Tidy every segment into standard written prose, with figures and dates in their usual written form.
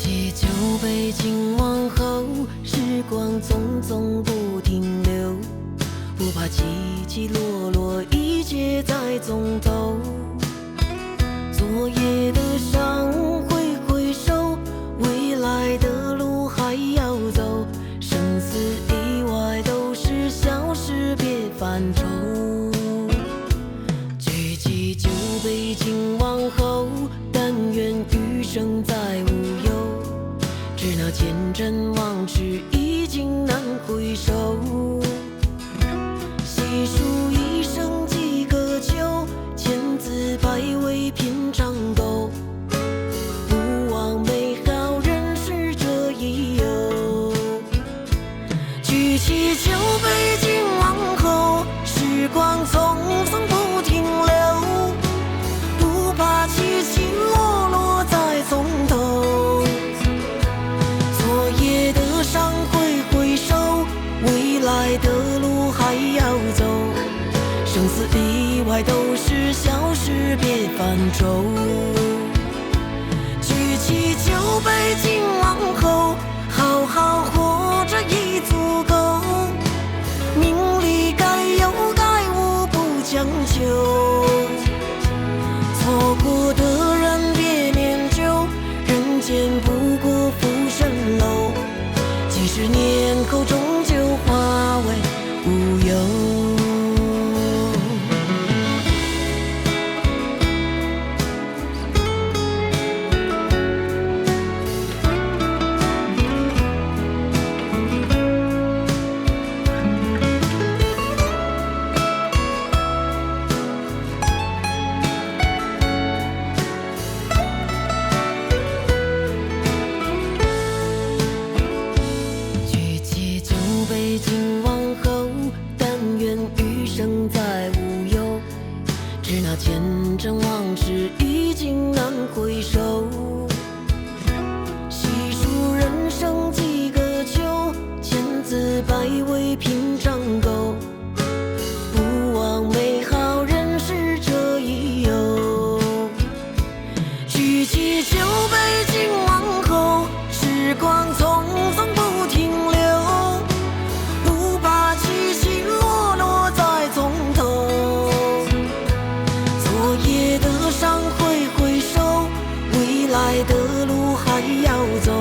起酒杯敬往后，时光匆匆不停留，不怕起起落落，一切在从头。昨夜的伤挥挥手，未来的路还要走，生死意外都是小事，别犯愁。举起酒杯敬往后，但愿余生再无忧。只那前尘往事已经难回首，细数一生几个秋，千字百味品尝够，不枉美好人世这一游。举起酒杯敬往后，时光匆匆不停留，不怕起起落落再从头。昨夜的伤挥挥手，未来的路还要走，生死意外都是小事，别犯愁。举起酒杯敬往后，好好活着已足够，名利该有该无不强求。错过的人别念旧，人间不过浮生楼，几十年后终究化为乌有。举起酒杯敬往后，但愿余生再无忧。只那前尘往事已经难回首，细数人生几个秋，千字百味品尝够，不枉美好人世这一游。举起酒杯敬往后，时光匆匆不停留，不怕起起落落再从头。昨夜的伤挥挥手，未来的路还要走，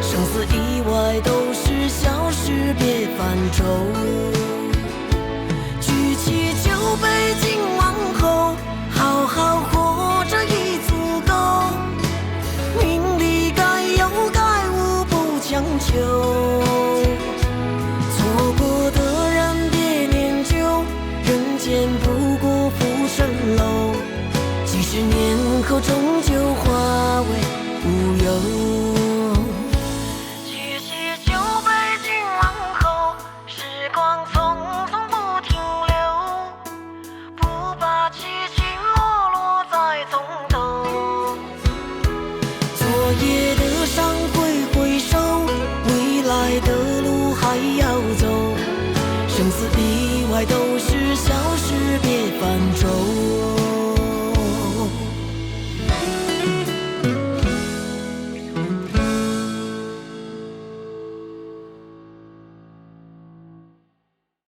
生死意外都是小事，别犯愁。举起酒杯敬往后，好好活着已足够，名利该有该无不强求。